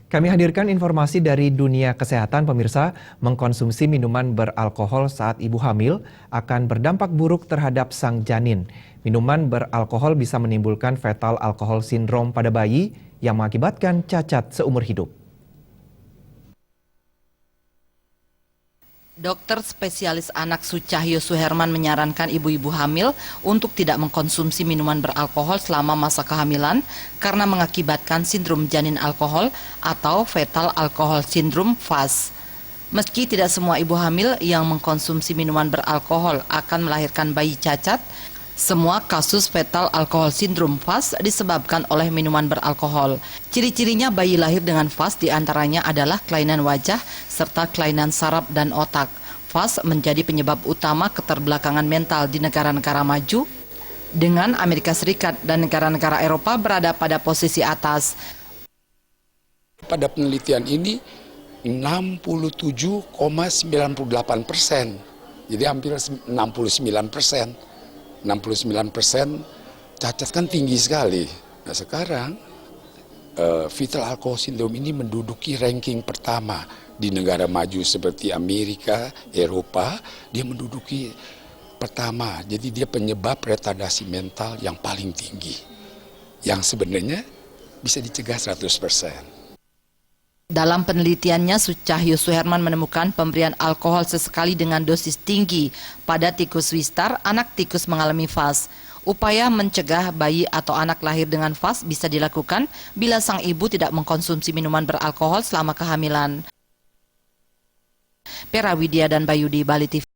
Kami hadirkan informasi dari dunia kesehatan, pemirsa. Mengkonsumsi minuman beralkohol saat ibu hamil akan berdampak buruk terhadap sang janin. Minuman beralkohol bisa menimbulkan fetal alcohol syndrome pada bayi yang mengakibatkan cacat seumur hidup. Dokter spesialis anak Sucahyo Suherman menyarankan ibu-ibu hamil untuk tidak mengkonsumsi minuman beralkohol selama masa kehamilan karena mengakibatkan sindrom janin alkohol atau fetal alcohol syndrome (FAS). Meski tidak semua ibu hamil yang mengkonsumsi minuman beralkohol akan melahirkan bayi cacat, semua kasus fetal alcohol syndrome (FAS) disebabkan oleh minuman beralkohol. Ciri-cirinya bayi lahir dengan FAS diantaranya adalah kelainan wajah serta kelainan saraf dan otak. FAS menjadi penyebab utama keterbelakangan mental di negara-negara maju, dengan Amerika Serikat dan negara-negara Eropa berada pada posisi atas. Pada penelitian ini 67,98%, jadi hampir 69%. 69% cacat kan tinggi sekali. Nah sekarang fetal alcohol syndrome ini menduduki ranking pertama di negara maju seperti Amerika, Eropa. Dia menduduki pertama, jadi dia penyebab retardasi mental yang paling tinggi, yang sebenarnya bisa dicegah 100%. Dalam penelitiannya, Sucahyo Suherman menemukan pemberian alkohol sesekali dengan dosis tinggi pada tikus wistar, anak tikus mengalami FAS. Upaya mencegah bayi atau anak lahir dengan FAS bisa dilakukan bila sang ibu tidak mengkonsumsi minuman beralkohol selama kehamilan. Pera Widya dan Bayu di Bali TV.